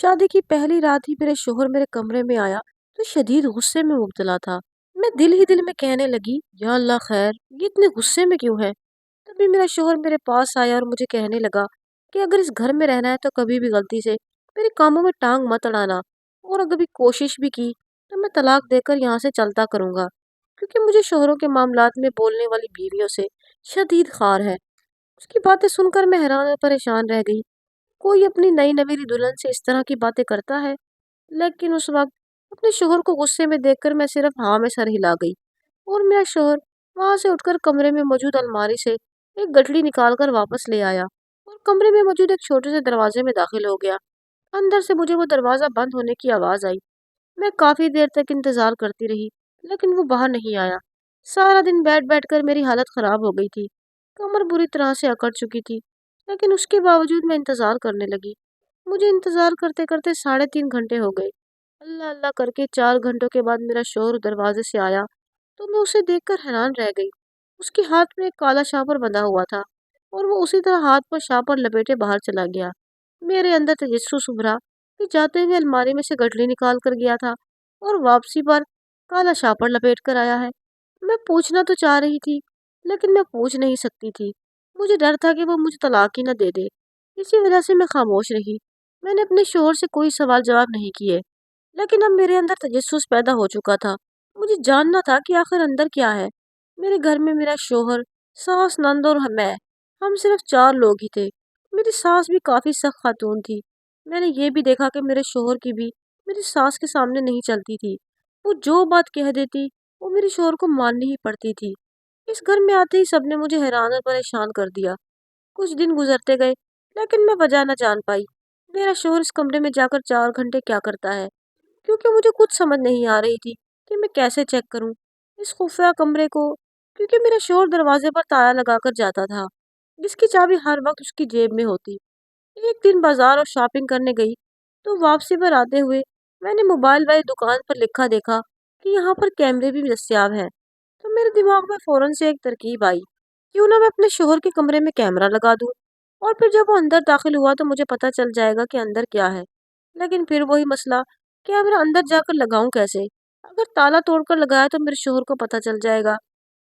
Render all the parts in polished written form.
شادی کی پہلی رات ہی میرے شوہر میرے کمرے میں آیا تو شدید غصے میں مبتلا تھا۔ میں دل ہی دل میں کہنے لگی، یا اللہ خیر، یہ اتنے غصے میں کیوں ہے؟ تبھی میرا شوہر میرے پاس آیا اور مجھے کہنے لگا کہ اگر اس گھر میں رہنا ہے تو کبھی بھی غلطی سے میرے کاموں میں ٹانگ مت اڑانا، اور اگر بھی کوشش بھی کی تو میں طلاق دے کر یہاں سے چلتا کروں گا، کیونکہ مجھے شوہروں کے معاملات میں بولنے والی بیویوں سے شدید خار ہے۔ اس کی باتیں سن کر میں حیران اور پریشان رہ گئی۔ کوئی اپنی نئی نویلی دلہن سے اس طرح کی باتیں کرتا ہے؟ لیکن اس وقت اپنے شوہر کو غصے میں دیکھ کر میں صرف ہاں میں سر ہلا گئی، اور میرا شوہر وہاں سے اٹھ کر کمرے میں موجود الماری سے ایک گٹڑی نکال کر واپس لے آیا اور کمرے میں موجود ایک چھوٹے سے دروازے میں داخل ہو گیا۔ اندر سے مجھے وہ دروازہ بند ہونے کی آواز آئی۔ میں کافی دیر تک انتظار کرتی رہی، لیکن وہ باہر نہیں آیا۔ سارا دن بیٹھ بیٹھ کر میری حالت خراب ہو گئی تھی، کمر بری طرح سے اکڑ چکی تھی، لیکن اس کے باوجود میں انتظار کرنے لگی۔ مجھے انتظار کرتے کرتے 3.5 گھنٹے ہو گئے۔ اللہ اللہ کر کے 4 گھنٹوں کے بعد میرا شوہر دروازے سے آیا تو میں اسے دیکھ کر حیران رہ گئی۔ اس کے ہاتھ میں ایک کالا شاپر بندھا ہوا تھا، اور وہ اسی طرح ہاتھ پر شاپر لپیٹے باہر چلا گیا۔ میرے اندر تجسس ابھرا کہ جاتے ہوئے الماری میں سے گٹڑی نکال کر گیا تھا اور واپسی پر کالا شاپر لپیٹ کر آیا ہے۔ میں پوچھنا تو چاہ رہی تھی، لیکن میں پوچھ نہیں سکتی تھی۔ مجھے ڈر تھا کہ وہ مجھے طلاق ہی نہ دے دے، اسی وجہ سے میں خاموش رہی۔ میں نے اپنے شوہر سے کوئی سوال جواب نہیں کیے، لیکن اب میرے اندر تجسس پیدا ہو چکا تھا۔ مجھے جاننا تھا کہ آخر اندر کیا ہے۔ میرے گھر میں میرا شوہر، ساس، نند اور میں، ہم صرف 4 لوگ ہی تھے۔ میری ساس بھی کافی سخت خاتون تھی۔ میں نے یہ بھی دیکھا کہ میرے شوہر کی بھی میری ساس کے سامنے نہیں چلتی تھی۔ وہ جو بات کہہ دیتی وہ میرے شوہر کو ماننی ہی پڑتی تھی۔ اس گھر میں آتے ہی سب نے مجھے حیران اور پریشان کر دیا۔ کچھ دن گزرتے گئے، لیکن میں وجہ نہ جان پائی میرا شوہر اس کمرے میں جا کر 4 گھنٹے کیا کرتا ہے، کیونکہ مجھے کچھ سمجھ نہیں آ رہی تھی کہ میں کیسے چیک کروں اس خفیہ کمرے کو، کیونکہ میرا شوہر دروازے پر تالا لگا کر جاتا تھا، جس کی چابی ہر وقت اس کی جیب میں ہوتی۔ ایک دن بازار اور شاپنگ کرنے گئی تو واپسی پر آتے ہوئے میں نے موبائل والی دکان پر لکھا دیکھا کہ یہاں پر کیمرے بھی دستیاب ہیں، تو میرے دماغ میں فوراً سے ایک ترکیب آئی، کیوں نہ میں اپنے شوہر کے کمرے میں کیمرہ لگا دوں، اور پھر جب وہ اندر داخل ہوا تو مجھے پتہ چل جائے گا کہ اندر کیا ہے۔ لیکن پھر وہی مسئلہ، کیمرہ اندر جا کر لگاؤں کیسے؟ اگر تالا توڑ کر لگایا تو میرے شوہر کو پتہ چل جائے گا۔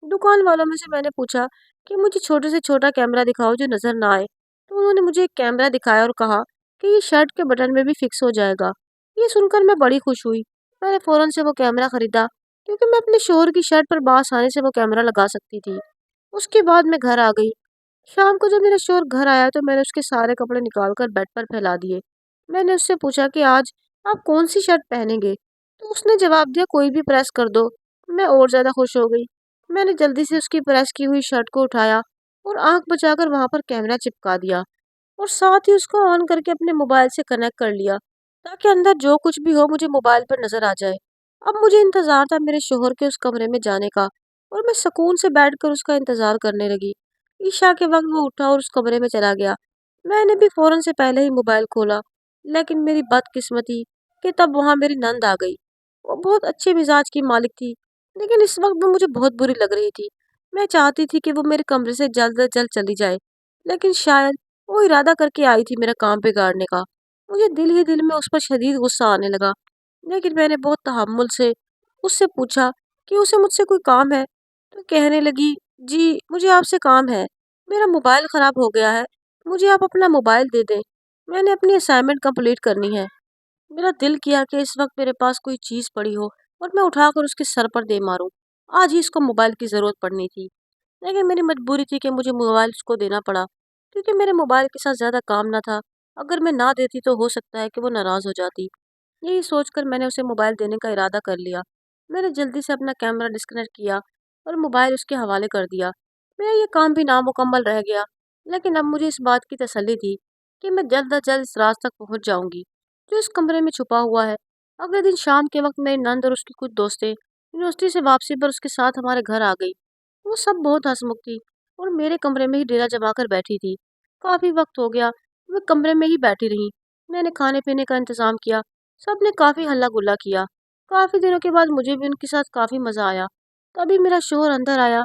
دکان والوں میں سے میں نے پوچھا کہ مجھے چھوٹے سے چھوٹا کیمرہ دکھاؤ جو نظر نہ آئے، تو انہوں نے مجھے ایک کیمرہ دکھایا اور کہا کہ یہ شرٹ کے بٹن میں بھی فکس ہو جائے گا۔ یہ سن کر میں بڑی خوش ہوئی۔ میں نے فوراً سے وہ کیمرہ خریدا، کیونکہ میں اپنے شوہر کی شرٹ پر بآسانی سے وہ کیمرہ لگا سکتی تھی۔ اس کے بعد میں گھر آ گئی۔ شام کو جب میرا شوہر گھر آیا تو میں نے اس کے سارے کپڑے نکال کر بیڈ پر پھیلا دیے۔ میں نے اس سے پوچھا کہ آج آپ کون سی شرٹ پہنیں گے، تو اس نے جواب دیا کوئی بھی پریس کر دو۔ میں اور زیادہ خوش ہو گئی۔ میں نے جلدی سے اس کی پریس کی ہوئی شرٹ کو اٹھایا اور آنکھ بچا کر وہاں پر کیمرہ چپکا دیا، اور ساتھ ہی اس کو آن کر کے اپنے موبائل سے کنیکٹ کر لیا، تاکہ اندر جو کچھ بھی ہو مجھے موبائل پر نظر آ جائے۔ اب مجھے انتظار تھا میرے شوہر کے اس کمرے میں جانے کا، اور میں سکون سے بیٹھ کر اس کا انتظار کرنے لگی۔ عشاء کے وقت وہ اٹھا اور اس کمرے میں چلا گیا۔ میں نے بھی فوراً سے پہلے ہی موبائل کھولا، لیکن میری بدقسمتی کہ تب وہاں میری نند آ گئی۔ وہ بہت اچھے مزاج کی مالک تھی، لیکن اس وقت وہ مجھے بہت بری لگ رہی تھی۔ میں چاہتی تھی کہ وہ میرے کمرے سے جلد از جلد چلی جائے، لیکن شاید وہ ارادہ کر کے آئی تھی میرا کام بگاڑنے کا۔ مجھے دل ہی دل میں اس پر شدید غصہ آنے لگا، لیکن میں نے بہت تحمل سے اس سے پوچھا کہ اسے مجھ سے کوئی کام ہے، تو کہنے لگی، جی مجھے آپ سے کام ہے، میرا موبائل خراب ہو گیا ہے، مجھے آپ اپنا موبائل دے دیں، میں نے اپنی اسائنمنٹ کمپلیٹ کرنی ہے۔ میرا دل کیا کہ اس وقت میرے پاس کوئی چیز پڑی ہو اور میں اٹھا کر اس کے سر پر دے ماروں۔ آج ہی اس کو موبائل کی ضرورت پڑنی تھی، لیکن میری مجبوری تھی کہ مجھے موبائل اس کو دینا پڑا، کیونکہ میرے موبائل کے ساتھ زیادہ کام نہ تھا۔ اگر میں نہ دیتی تو ہو سکتا ہے کہ وہ ناراض ہو جاتی۔ یہی سوچ کر میں نے اسے موبائل دینے کا ارادہ کر لیا۔ میں نے جلدی سے اپنا کیمرہ ڈسکنیکٹ کیا اور موبائل اس کے حوالے کر دیا۔ میرا یہ کام بھی نامکمل رہ گیا، لیکن اب مجھے اس بات کی تسلی تھی کہ میں جلد از جلد اس راز تک پہنچ جاؤں گی جو اس کمرے میں چھپا ہوا ہے۔ اگلے دن شام کے وقت میری نند اور اس کی کچھ دوستیں یونیورسٹی سے واپسی پر اس کے ساتھ ہمارے گھر آ گئی۔ وہ سب بہت ہنسمکھ تھی اور میرے کمرے میں ہی ڈیرا جما کر بیٹھی تھی۔ کافی وقت ہو گیا، وہ کمرے میں ہی بیٹھی رہی۔ میں نے کھانے پینے کا انتظام کیا، سب نے کافی ہلہ گلا کیا۔ کافی دنوں کے بعد مجھے بھی ان کے ساتھ کافی مزہ آیا۔ تبھی میرا شوہر اندر آیا۔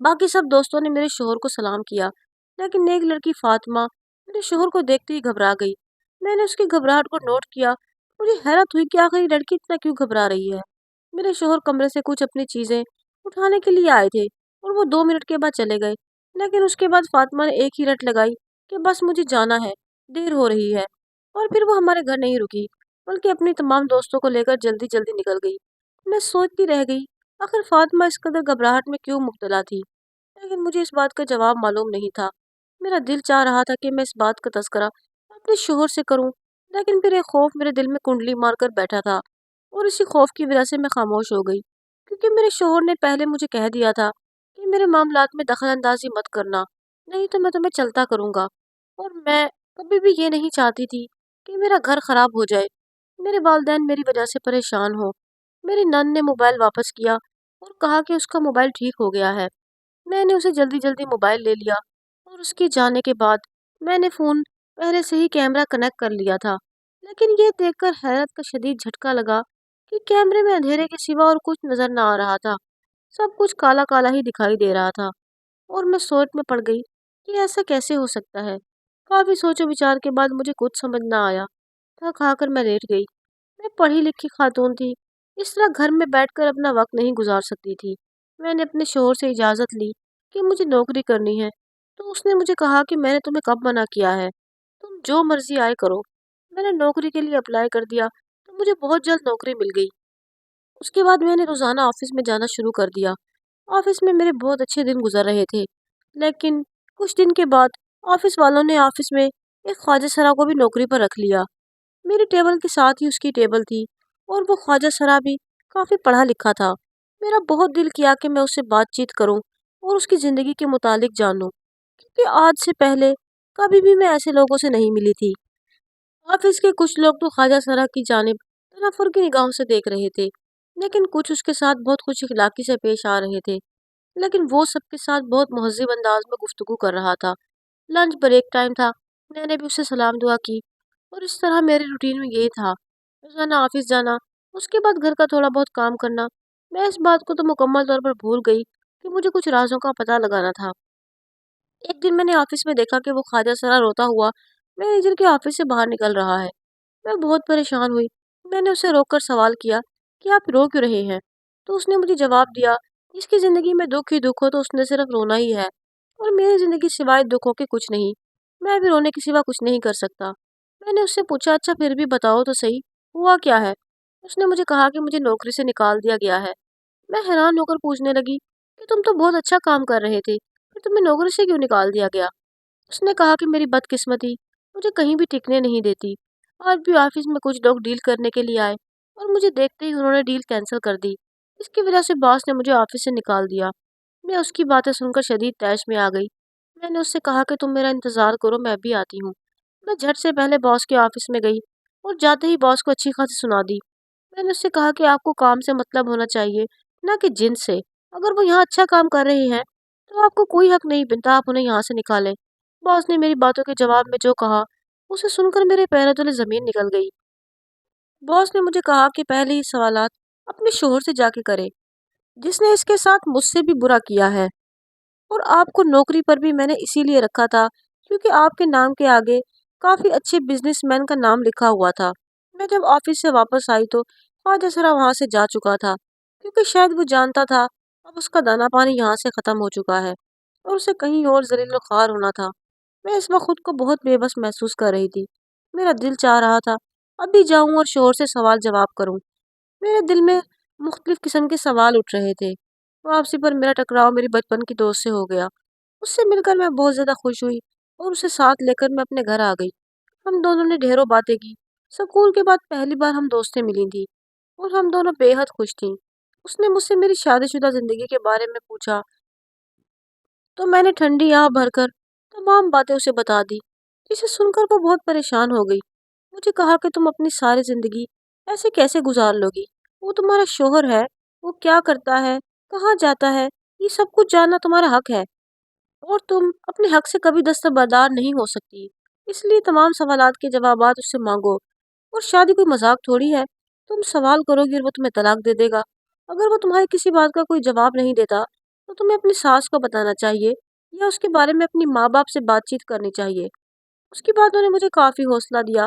باقی سب دوستوں نے میرے شوہر کو سلام کیا، لیکن ایک لڑکی فاطمہ میرے شوہر کو دیکھتے ہی گھبرا گئی۔ میں نے اس کی گھبراہٹ کو نوٹ کیا۔ مجھے حیرت ہوئی کہ آخر یہ لڑکی اتنا کیوں گھبرا رہی ہے۔ میرے شوہر کمرے سے کچھ اپنی چیزیں اٹھانے کے لیے آئے تھے اور وہ 2 منٹ کے بعد چلے گئے، لیکن اس کے بعد فاطمہ نے ایک ہی رٹ لگائی کہ بس مجھے جانا ہے، دیر ہو رہی ہے، اور پھر وہ ہمارے گھر نہیں رکی بلکہ اپنی تمام دوستوں کو لے کر جلدی جلدی نکل گئی۔ میں سوچتی رہ گئی آخر فاطمہ اس قدر گھبراہٹ میں کیوں مبتلا تھی، لیکن مجھے اس بات کا جواب معلوم نہیں تھا۔ میرا دل چاہ رہا تھا کہ میں اس بات کا تذکرہ اپنے شوہر سے کروں، لیکن پھر ایک خوف میرے دل میں کنڈلی مار کر بیٹھا تھا، اور اسی خوف کی وجہ سے میں خاموش ہو گئی، کیونکہ میرے شوہر نے پہلے مجھے کہہ دیا تھا کہ میرے معاملات میں دخل اندازی مت کرنا، نہیں تو میں تمہیں چلتا کروں گا، اور میں کبھی بھی یہ نہیں چاہتی تھی کہ میرا گھر خراب ہو جائے، میرے والدین میری وجہ سے پریشان ہو۔ میری نند نے موبائل واپس کیا اور کہا کہ اس کا موبائل ٹھیک ہو گیا ہے۔ میں نے اسے جلدی جلدی موبائل لے لیا، اور اس کے جانے کے بعد میں نے فون پہلے سے ہی کیمرہ کنیکٹ کر لیا تھا، لیکن یہ دیکھ کر حیرت کا شدید جھٹکا لگا کہ کیمرے میں اندھیرے کے سوا اور کچھ نظر نہ آ رہا تھا، سب کچھ کالا کالا ہی دکھائی دے رہا تھا، اور میں سوچ میں پڑ گئی کہ ایسا کیسے ہو سکتا ہے۔ کافی سوچ و بچار کے بعد مجھے کچھ سمجھ نہ آیا، تھک کھا کر میں لیٹ گئی۔ میں پڑھی لکھی خاتون تھی، اس طرح گھر میں بیٹھ کر اپنا وقت نہیں گزار سکتی تھی۔ میں نے اپنے شوہر سے اجازت لی کہ مجھے نوکری کرنی ہے، تو اس نے مجھے کہا کہ میں نے تمہیں کب منع کیا ہے، تم جو مرضی آئے کرو۔ میں نے نوکری کے لیے اپلائی کر دیا تو مجھے بہت جلد نوکری مل گئی۔ اس کے بعد میں نے روزانہ آفس میں جانا شروع کر دیا۔ آفس میں میرے بہت اچھے دن گزر رہے تھے، لیکن کچھ دن کے بعد آفس والوں نے آفس میں ایک خواجہ سرا کو بھی نوکری پر رکھ لیا۔ میری ٹیبل کے ساتھ ہی اس کی ٹیبل تھی، اور وہ خواجہ سرا بھی کافی پڑھا لکھا تھا۔ میرا بہت دل کیا کہ میں اس سے بات چیت کروں اور اس کی زندگی کے متعلق جانوں، کیونکہ آج سے پہلے کبھی بھی میں ایسے لوگوں سے نہیں ملی تھی۔ آفس کے کچھ لوگ تو خواجہ سرا کی جانب تنفر کی نگاہوں سے دیکھ رہے تھے، لیکن کچھ اس کے ساتھ بہت خوش اخلاقی سے پیش آ رہے تھے، لیکن وہ سب کے ساتھ بہت مہذب انداز میں گفتگو کر رہا تھا۔ لنچ بریک ٹائم تھا، میں نے بھی اسے سلام دعا کی، اور اس طرح میرے روٹین میں یہی تھا، روزانہ آفس جانا، اس کے بعد گھر کا تھوڑا بہت کام کرنا۔ میں اس بات کو تو مکمل طور پر بھول گئی کہ مجھے کچھ رازوں کا پتہ لگانا تھا۔ ایک دن میں نے آفس میں دیکھا کہ وہ خواجہ سرا روتا ہوا مینیجر کے آفس سے باہر نکل رہا ہے۔ میں بہت پریشان ہوئی۔ میں نے اسے روک کر سوال کیا کہ آپ رو کیوں رہے ہیں؟ تو اس نے مجھے جواب دیا، اس کی زندگی میں دکھ ہی دکھ ہو تو اس نے صرف رونا ہی ہے، اور میری زندگی سوائے دکھوں کے کچھ نہیں، میں بھی رونے کے سوا کچھ نہیں کر سکتا۔ میں نے اس سے پوچھا، اچھا پھر بھی بتاؤ تو صحیح، ہوا کیا ہے؟ اس نے مجھے کہا کہ مجھے نوکری سے نکال دیا گیا ہے۔ میں حیران ہو کر پوچھنے لگی کہ تم تو بہت اچھا کام کر رہے تھے، پھر تمہیں نوکری سے کیوں نکال دیا گیا؟ اس نے کہا کہ میری بدقسمتی مجھے کہیں بھی ٹکنے نہیں دیتی۔ آج بھی آفس میں کچھ لوگ ڈیل کرنے کے لیے آئے، اور مجھے دیکھتے ہی انہوں نے ڈیل کینسل کر دی۔ اس کی وجہ سے باس نے مجھے آفس سے نکال دیا۔ میں اس کی باتیں سن کر شدید طیش میں آ گئی۔ میں نے اس سے کہا کہ تم میرا انتظار کرو، میں بھی آتی ہوں۔ میں جھٹ سے پہلے باس کے آفس میں گئی، اور جاتے ہی باس کو اچھی خاصی سنا دی۔ میں نے اس سے کہا کہ آپ کو کام سے مطلب ہونا چاہیے، نہ کہ جن سے۔ اگر وہ یہاں اچھا کام کر رہے ہیں تو آپ کو کوئی حق نہیں بنتا آپ انہیں یہاں سے نکالیں۔ باس نے میری باتوں کے جواب میں جو کہا، اسے سن کر میرے پیروں تلے زمین نکل گئی۔ باس نے مجھے کہا کہ پہلے ہی سوالات اپنے شوہر سے جا کے کرے، جس نے اس کے ساتھ مجھ سے بھی برا کیا ہے، اور آپ کو نوکری پر بھی میں نے اسی لیے رکھا تھا کیونکہ آپ کے نام کے آگے کافی اچھے بزنس مین کا نام لکھا ہوا تھا۔ میں جب آفس سے واپس آئی تو خواجہ سرا وہاں سے جا چکا تھا، کیونکہ شاید وہ جانتا تھا اب اس کا دانا پانی یہاں سے ختم ہو چکا ہے، اور اسے کہیں اور ذلیل و خوار ہونا تھا۔ میں اس وقت خود کو بہت بے بس محسوس کر رہی تھی۔ میرا دل چاہ رہا تھا ابھی جاؤں اور شوہر سے سوال جواب کروں۔ میرے دل میں مختلف قسم کے سوال اٹھ رہے تھے۔ واپسی پر میرا ٹکراؤ میری بچپن کی دوست سے ہو گیا۔ اس سے مل کر میں بہت زیادہ خوش ہوئی، اور اسے ساتھ لے کر میں اپنے گھر آ گئی۔ ہم دونوں نے ڈھیروں باتیں کی۔ اسکول کے بعد پہلی بار ہم دوستیں ملی تھیں، اور ہم دونوں بے حد خوش تھیں۔ اس نے مجھ سے میری شادی شدہ زندگی کے بارے میں پوچھا تو میں نے ٹھنڈی آہ بھر کر تمام باتیں اسے بتا دی، جسے سن کر وہ بہت پریشان ہو گئی۔ مجھے کہا کہ تم اپنی ساری زندگی ایسے کیسے گزار لو گی؟ وہ تمہارا شوہر ہے، وہ کیا کرتا ہے، کہاں جاتا ہے، یہ سب کچھ جاننا تمہارا حق ہے، اور تم اپنے حق سے کبھی دستبردار نہیں ہو سکتی۔ اس لیے تمام سوالات کے جوابات اس سے مانگو، اور شادی کوئی مذاق تھوڑی ہے۔ تم سوال کرو گی اور وہ تمہیں طلاق دے دے گا۔ اگر وہ تمہاری کسی بات کا کوئی جواب نہیں دیتا تو تمہیں اپنی ساس کو بتانا چاہیے، یا اس کے بارے میں اپنی ماں باپ سے بات چیت کرنی چاہیے۔ اس کی باتوں نے مجھے کافی حوصلہ دیا۔